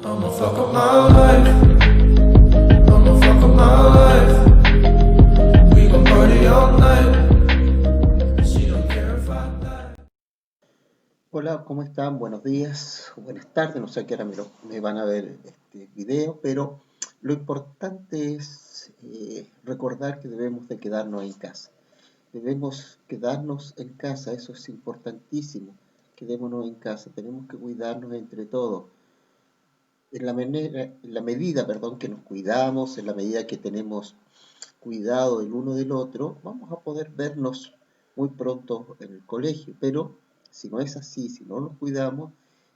I'ma fuck up my life. I'ma fuck up my life. We gon' party all night. She don't care if I die. Hola, ¿cómo están? Buenos días, o buenas tardes, no sé a qué hora me van a ver este video, pero lo importante es recordar que debemos de quedarnos en casa. Debemos quedarnos en casa, eso es importantísimo. Quedémonos en casa, tenemos que cuidarnos entre todos. En la medida, perdón, que nos cuidamos, en la medida que tenemos cuidado el uno del otro, vamos a poder vernos muy pronto en el colegio. Pero si no es así, si no nos cuidamos,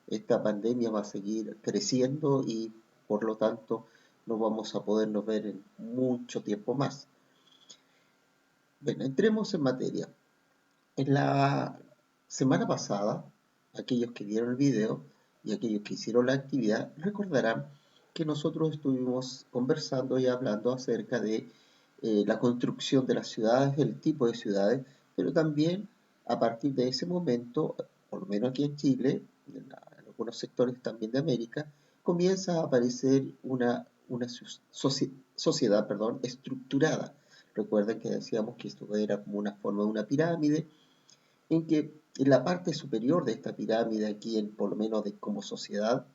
esta pandemia va a seguir creciendo y por lo tanto no vamos a podernos ver en mucho tiempo más. Bueno, entremos en materia. En la semana pasada, aquellos que vieron el video y aquellos que hicieron la actividad recordarán que nosotros estuvimos conversando y hablando acerca de la construcción de las ciudades, el tipo de ciudades, pero también a partir de ese momento, por lo menos aquí en Chile, en algunos sectores también de América, comienza a aparecer una sociedad, perdón, estructurada. Recuerden que decíamos que esto era como una forma de una pirámide, en que en la parte superior de esta pirámide, aquí por lo menos como sociedad,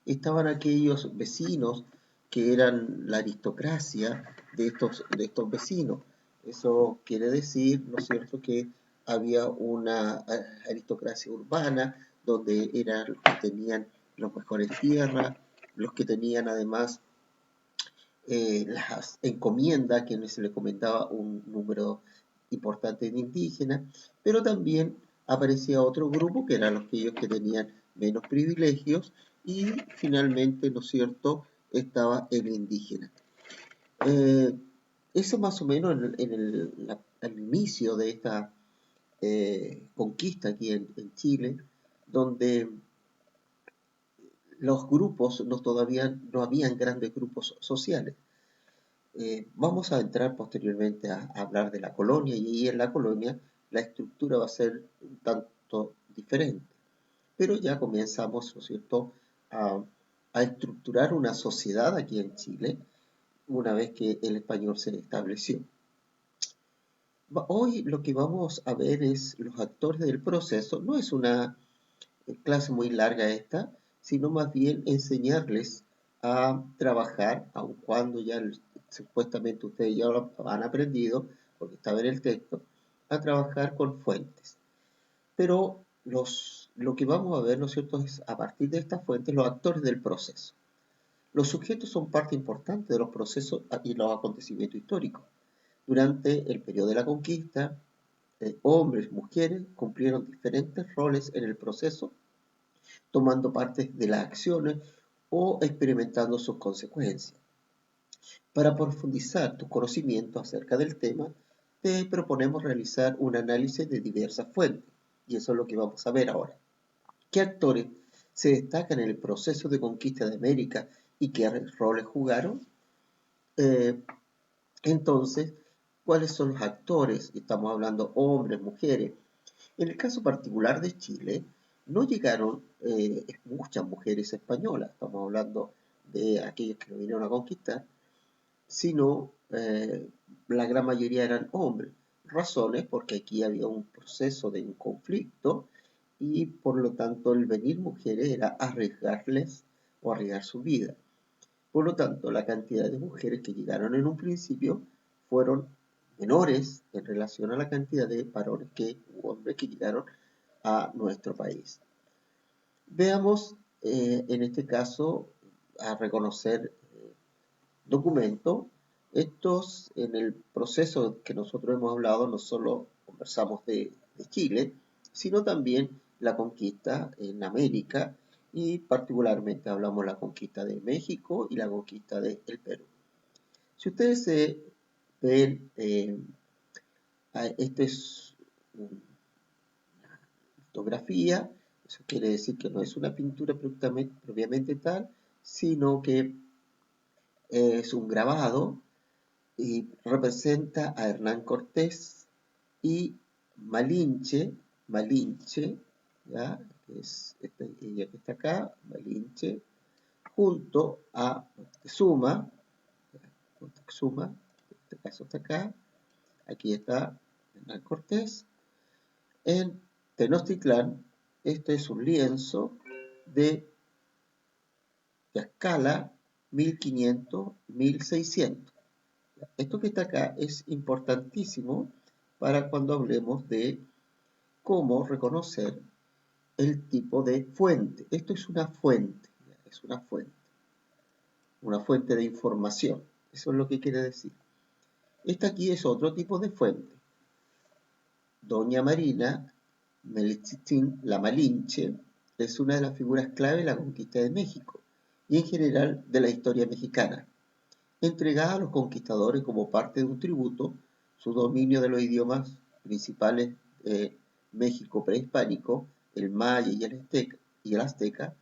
estaban aquellos vecinos que eran la aristocracia de estos vecinos. Eso quiere decir, ¿no es cierto?, que había una aristocracia urbana donde eran los que tenían las mejores tierras, los que tenían además las encomiendas, que se le comentaba un número importante de indígenas, pero también aparecía otro grupo que eran aquellos que tenían menos privilegios y finalmente, ¿no es cierto?, estaba el indígena. Eh, Eso más o menos al inicio de esta conquista aquí en Chile, donde los grupos todavía no habían grandes grupos sociales. Vamos a entrar posteriormente a hablar de la colonia y en la colonia la estructura va a ser un tanto diferente. Pero ya comenzamos, ¿no es cierto?, a, a estructurar una sociedad aquí en Chile una vez que el español se estableció. Hoy lo que vamos a ver es los actores del proceso. No es una clase muy larga esta, sino más bien enseñarles a trabajar, aun cuando ya supuestamente ustedes ya lo han aprendido, porque estaba en el texto, a trabajar con fuentes. Pero lo que vamos a ver, ¿no es cierto?, es a partir de estas fuentes los actores del proceso. Los sujetos son parte importante de los procesos y los acontecimientos históricos. Durante el periodo de la conquista, hombres y mujeres cumplieron diferentes roles en el proceso, tomando parte de las acciones o experimentando sus consecuencias. Para profundizar tu conocimiento acerca del tema, te proponemos realizar un análisis de diversas fuentes, y eso es lo que vamos a ver ahora. ¿Qué actores se destacan en el proceso de conquista de América y qué roles jugaron? Eh, entonces, ¿cuáles son los actores? Estamos hablando hombres, mujeres. En el caso particular de Chile, no llegaron muchas mujeres españolas, estamos hablando de aquellos que lo vinieron a conquistar, sino la gran mayoría eran hombres. Razones porque aquí había un proceso de un conflicto y por lo tanto el venir mujeres era arriesgarles o arriesgar su vida. Por lo tanto, la cantidad de mujeres que llegaron en un principio fueron menores en relación a la cantidad de varones hombres que llegaron a nuestro país. Veamos en este caso a reconocer documentos. Estos, en el proceso que nosotros hemos hablado, no solo conversamos de Chile, sino también la conquista en América y particularmente hablamos de la conquista de México y la conquista del Perú. Si ustedes ven, esto es una fotografía, eso quiere decir que no es una pintura propiamente tal, sino que es un grabado y representa a Hernán Cortés y Malinche, ¿ya? Que es ella que está acá, Malinche, junto a Moctezuma, en este caso está acá, aquí está Hernán Cortés, en Tenochtitlán. Este es un lienzo de escala 1500-1600. Esto que está acá es importantísimo para cuando hablemos de cómo reconocer el tipo de fuente. Esto es una fuente, una fuente de información. Eso es lo que quiere decir. Esta aquí es otro tipo de fuente. Doña Marina Melitzitzin la Malinche es una de las figuras clave de la conquista de México y en general de la historia mexicana, entregada a los conquistadores como parte de un tributo. Su dominio de los idiomas principales de México prehispánico, el maya y el azteca,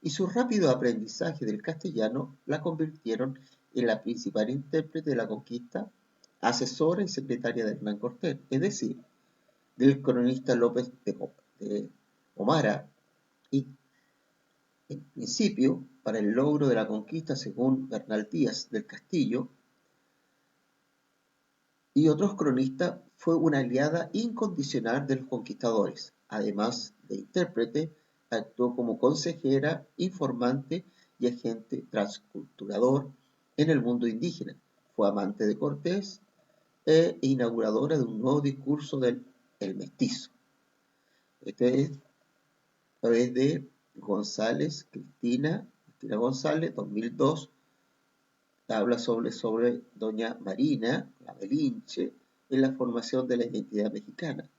y su rápido aprendizaje del castellano la convirtieron en la principal intérprete de la conquista, asesora y secretaria de Hernán Cortés, es decir, del cronista López de Omara, y en principio, para el logro de la conquista, según Bernal Díaz del Castillo y otros cronistas, fue una aliada incondicional de los conquistadores. Además de intérprete, actuó como consejera, informante y agente transculturador en el mundo indígena. Fue amante de Cortés e inauguradora de un nuevo discurso del el mestizo. Este es a través de González, Cristina González, 2002, habla sobre doña Marina, la Belinche, en la formación de la identidad mexicana.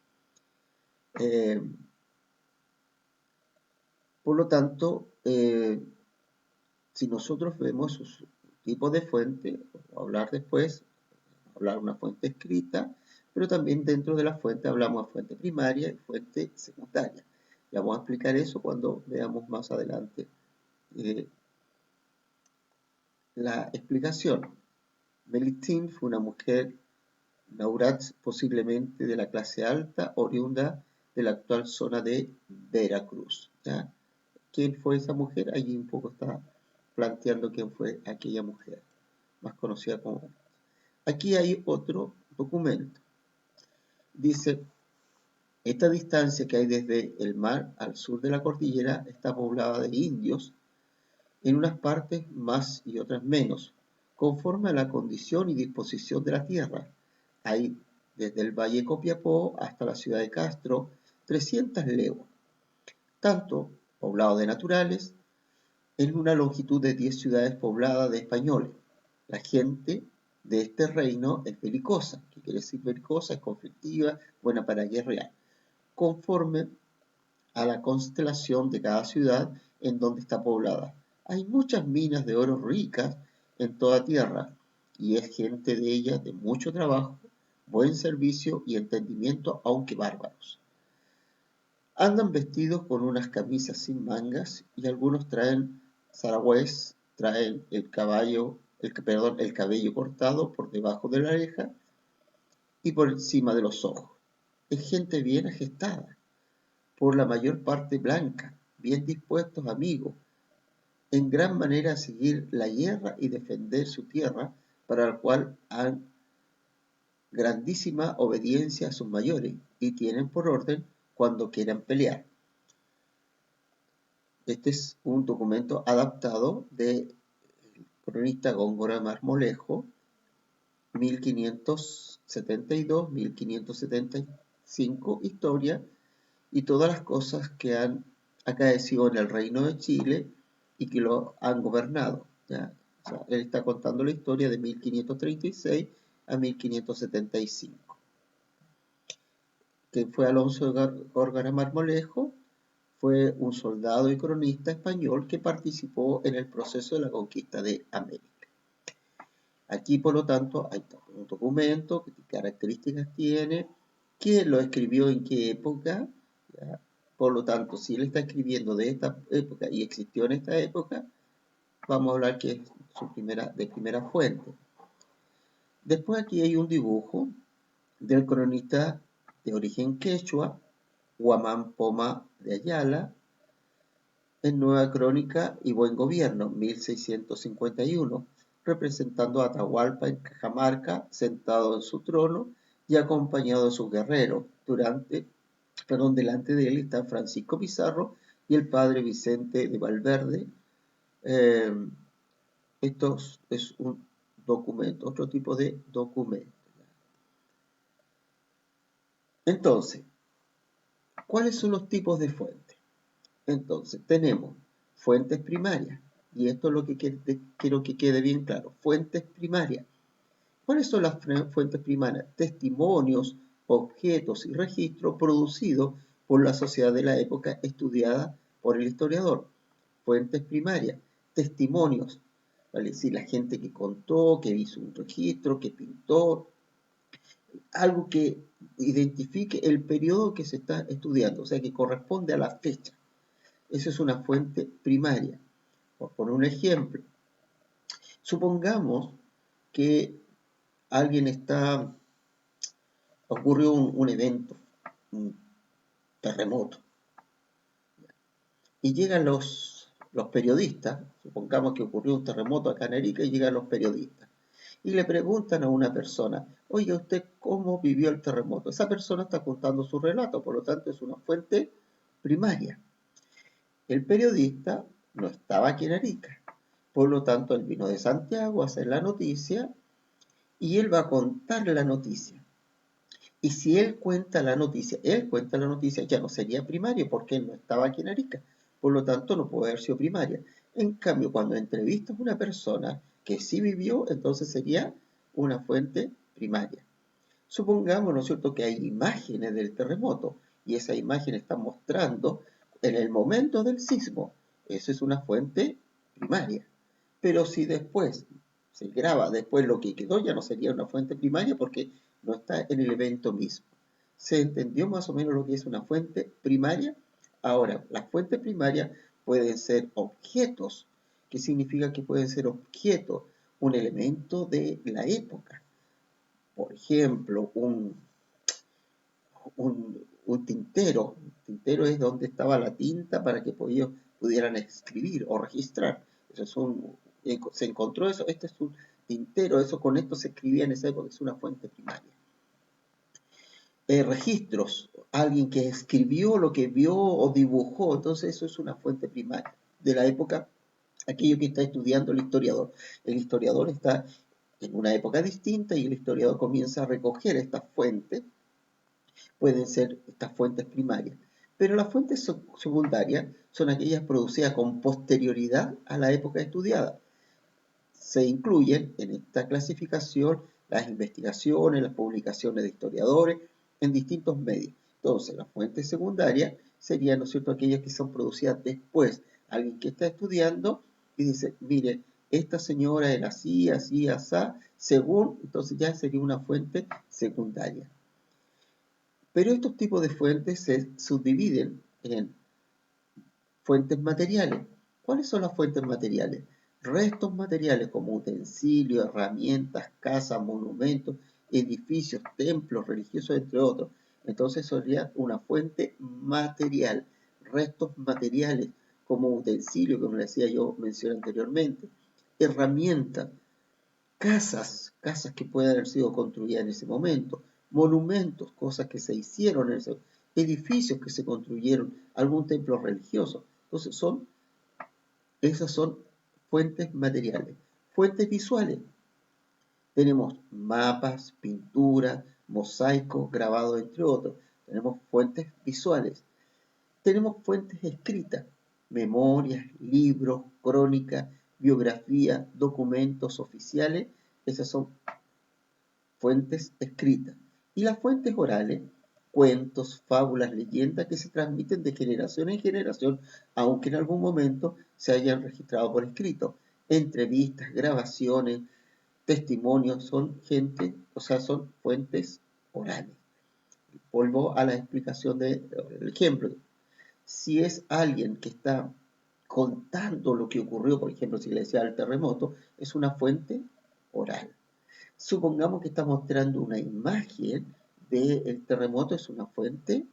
Por lo tanto, si nosotros vemos sus tipos de fuente, vamos a hablar después, hablar de una fuente escrita, pero también dentro de la fuente hablamos de fuente primaria y fuente secundaria. Ya vamos a explicar eso cuando veamos más adelante la explicación. Melitzin fue una mujer Nauratz, posiblemente de la clase alta, oriunda de la actual zona de Veracruz. ¿Ya? ¿Quién fue esa mujer? Allí un poco está planteando quién fue aquella mujer, más conocida como... Aquí hay otro documento. Dice, esta distancia que hay desde el mar al sur de la cordillera está poblada de indios, en unas partes más y otras menos, conforme a la condición y disposición de la tierra. Hay desde el valle Copiapó hasta la ciudad de Castro 300 leguas, tanto poblados de naturales, en una longitud de 10 ciudades pobladas de españoles. La gente de este reino es belicosa. ¿Qué quiere decir belicosa? Es conflictiva, buena para guerrear, conforme a la constelación de cada ciudad en donde está poblada. Hay muchas minas de oro ricas en toda tierra, y es gente de ellas de mucho trabajo, buen servicio y entendimiento, aunque bárbaros. Andan vestidos con unas camisas sin mangas, y algunos traen saragüés, traen el cabello cortado por debajo de la oreja y por encima de los ojos. Es gente bien agestada, por la mayor parte blanca, bien dispuestos amigos, en gran manera a seguir la guerra y defender su tierra, para la cual han grandísima obediencia a sus mayores, y tienen por orden cuando quieran pelear. Este es un documento adaptado del cronista Góngora Marmolejo, 1572-1575, historia y todas las cosas que han acaecido en el Reino de Chile y que lo han gobernado. ¿Ya? O sea, él está contando la historia de 1536 a 1575. Que fue Alonso de Górgara Marmolejo, fue un soldado y cronista español que participó en el proceso de la conquista de América. Aquí, por lo tanto, hay un documento, qué características tiene, quién lo escribió en qué época. ¿Ya? Por lo tanto, si él está escribiendo de esta época y existió en esta época, vamos a hablar que es de primera fuente. Después aquí hay un dibujo del cronista de origen quechua, Huamán Poma de Ayala, en Nueva Crónica y Buen Gobierno, 1651, representando a Atahualpa en Cajamarca, sentado en su trono y acompañado de sus guerreros. Delante de él está Francisco Pizarro y el padre Vicente de Valverde. Esto es un documento, otro tipo de documento. Entonces, ¿cuáles son los tipos de fuentes? Entonces, tenemos fuentes primarias, y esto es lo que quiero que quede bien claro, fuentes primarias. ¿Cuáles son las fuentes primarias? Testimonios, objetos y registros producidos por la sociedad de la época estudiada por el historiador. Fuentes primarias, testimonios, ¿vale? Si la gente que contó, que hizo un registro, que pintó, algo que identifique el periodo que se está estudiando, o sea, que corresponde a la fecha. Esa es una fuente primaria. Por poner un ejemplo, supongamos que ocurrió un evento, un terremoto, y llegan los periodistas, supongamos que ocurrió un terremoto acá en Arica y llegan los periodistas, y le preguntan a una persona, oye, ¿usted cómo vivió el terremoto? Esa persona está contando su relato, por lo tanto es una fuente primaria. El periodista no estaba aquí en Arica, por lo tanto él vino de Santiago a hacer la noticia y él va a contar la noticia. Y si él cuenta la noticia, ya no sería primaria porque él no estaba aquí en Arica, por lo tanto no puede haber sido primaria. En cambio, cuando entrevistas a una persona que sí vivió, entonces sería una fuente primaria. Supongamos, ¿no es cierto?, que hay imágenes del terremoto y esa imagen está mostrando en el momento del sismo. Eso es una fuente primaria. Pero si después se graba después lo que quedó, ya no sería una fuente primaria porque no está en el evento mismo. ¿Se entendió más o menos lo que es una fuente primaria? Ahora, las fuentes primarias pueden ser objetos. ¿Qué significa que pueden ser objetos? Un elemento de la época. Por ejemplo, un tintero. Un tintero es donde estaba la tinta para que ellos pudieran escribir o registrar. Se encontró eso, este es un tintero, con esto se escribía en esa época, es una fuente primaria. Registros, alguien que escribió lo que vio o dibujó, entonces eso es una fuente primaria de la época, aquello que está estudiando el historiador. El historiador está en una época distinta y el historiador comienza a recoger estas fuentes, pueden ser estas fuentes primarias. Pero las fuentes secundarias son aquellas producidas con posterioridad a la época estudiada. Se incluyen en esta clasificación las investigaciones, las publicaciones de historiadores en distintos medios. Entonces, las fuentes secundarias serían, ¿no es cierto?, aquellas que son producidas después. Alguien que está estudiando y dice, mire, esta señora era así, así, asá, según, entonces ya sería una fuente secundaria. Pero estos tipos de fuentes se subdividen en fuentes materiales. ¿Cuáles son las fuentes materiales? Restos materiales como utensilios, herramientas, casas, monumentos, edificios, templos religiosos, entre otros. Entonces sería una fuente material. Restos materiales como utensilios, como decía yo, mencioné anteriormente. Herramientas, casas que pueden haber sido construidas en ese momento. Monumentos, cosas que se hicieron en ese momento. Edificios que se construyeron, algún templo religioso. Entonces esas son fuentes materiales. Fuentes visuales. Tenemos mapas, pinturas, mosaicos, grabados, entre otros. Tenemos fuentes visuales. Tenemos fuentes escritas. Memorias, libros, crónicas, biografías, documentos oficiales. Esas son fuentes escritas. Y las fuentes orales, cuentos, fábulas, leyendas que se transmiten de generación en generación, aunque en algún momento se hayan registrado por escrito. Entrevistas, grabaciones, testimonios, son fuentes orales. Vuelvo a la explicación del ejemplo. Si es alguien que está contando lo que ocurrió, por ejemplo, si le decía el terremoto, es una fuente oral. Supongamos que está mostrando una imagen del terremoto, es una fuente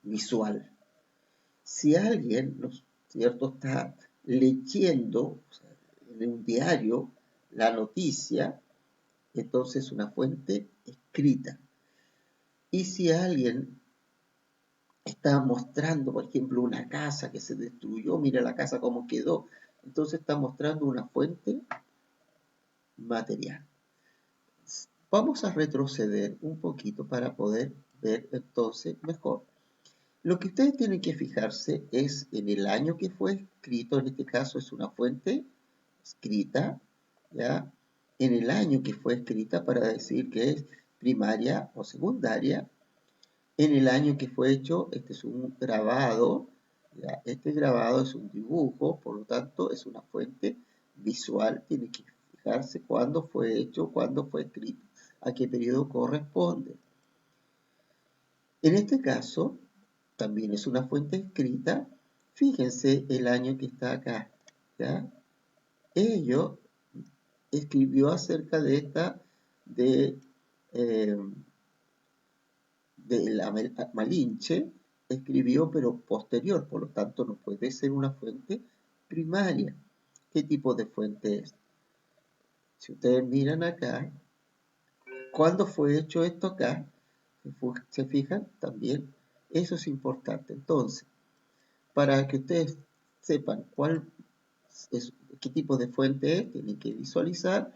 visual. Si alguien nos ¿cierto? Está leyendo, o sea, en un diario la noticia, entonces una fuente escrita. Y si alguien está mostrando, por ejemplo, una casa que se destruyó, mira la casa cómo quedó, entonces está mostrando una fuente material. Vamos a retroceder un poquito para poder ver entonces mejor. Lo que ustedes tienen que fijarse es en el año que fue escrito, en este caso es una fuente escrita, ¿ya? En el año que fue escrita para decir que es primaria o secundaria, en el año que fue hecho, este es un grabado, ¿ya? Este grabado es un dibujo, por lo tanto es una fuente visual, tiene que fijarse cuándo fue hecho, cuándo fue escrito, a qué periodo corresponde. En este caso, también es una fuente escrita, fíjense el año que está acá, ¿ya? Ello escribió acerca de esta, eh, de la Malinche, escribió pero posterior, por lo tanto no puede ser una fuente primaria. ¿Qué tipo de fuente es? Si ustedes miran acá, ¿cuándo fue hecho esto acá? ¿Se fijan? También eso es importante. Entonces, para que ustedes sepan qué tipo de fuente es, tienen que visualizar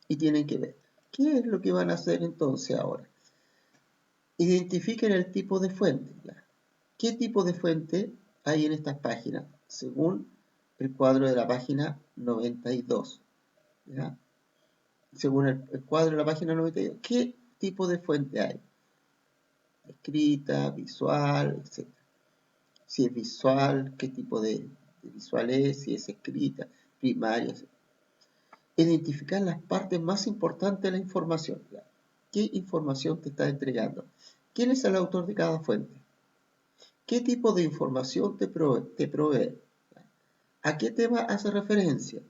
y tienen que ver. ¿Qué es lo que van a hacer entonces ahora? Identifiquen el tipo de fuente. ¿Ya? ¿Qué tipo de fuente hay en estas páginas? Según el cuadro de la página 92. ¿Ya? Según el cuadro de la página 92, ¿qué tipo de fuente hay? Escrita, visual, etc. Si es visual, qué tipo de visual es, si es escrita, primaria, etc. Identificar las partes más importantes de la información. ¿Ya? ¿Qué información te está entregando? ¿Quién es el autor de cada fuente? ¿Qué tipo de información te provee? ¿A qué tema hace referencia?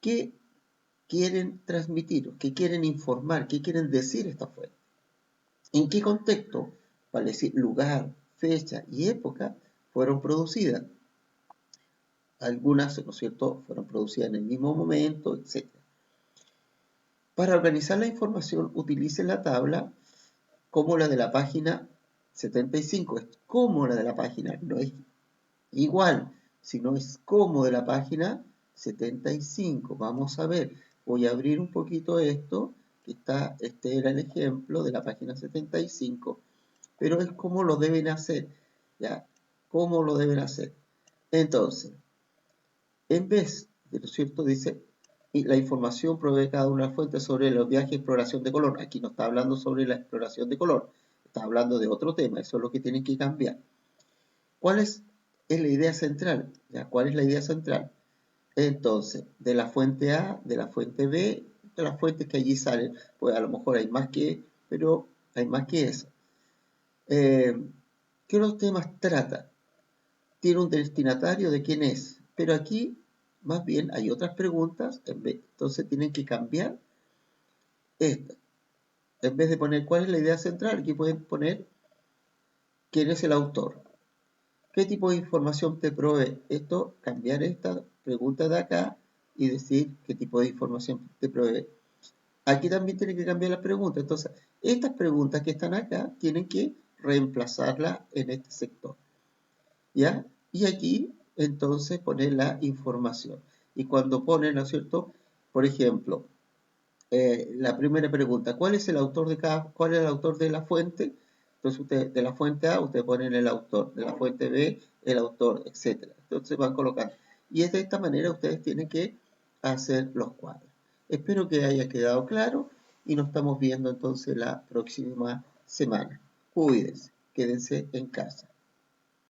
¿Qué quieren transmitir? ¿Qué quieren informar? ¿Qué quieren decir esta fuente? ¿En qué contexto? Vale decir, lugar, fecha y época fueron producidas. Algunas, ¿no es cierto?, fueron producidas en el mismo momento, etc. Para organizar la información, utilice la tabla como la de la página 75. Es como la de la página, no es igual, sino es como de la página 75. Vamos a ver, voy a abrir un poquito esto, que está, este era el ejemplo de la página 75, pero es como lo deben hacer, ¿ya? ¿Cómo lo deben hacer? Entonces, en vez de, ¿no es cierto?, dice, y la información provee cada una de las fuentes sobre los viajes de exploración de color. Aquí no está hablando sobre la exploración de color, está hablando de otro tema, eso es lo que tienen que cambiar. ¿Cuál es la idea central? ¿Ya? ¿Cuál es la idea central? Entonces, de la fuente A, de la fuente B, de las fuentes que allí salen, pues a lo mejor hay más que, pero hay más que eso. ¿Qué los temas trata? Tiene un destinatario de quién es, pero aquí más bien hay otras preguntas, entonces tienen que cambiar esta. En vez de poner cuál es la idea central, aquí pueden poner quién es el autor. ¿Qué tipo de información te provee? Esto, cambiar esta pregunta de acá y decir qué tipo de información te provee. Aquí también tiene que cambiar la pregunta. Entonces, estas preguntas que están acá tienen que reemplazarlas en este sector. ¿Ya? Y aquí, entonces, poner la información. Y cuando ponen, ¿no es cierto? Por ejemplo, la primera pregunta, ¿cuál es el autor cuál es el autor de la fuente? Entonces, usted, de la fuente A, usted pone el autor, de la fuente B, el autor, etc. Entonces van colocando. Y de esta manera ustedes tienen que hacer los cuadros. Espero que haya quedado claro y nos estamos viendo entonces la próxima semana. Cuídense, quédense en casa.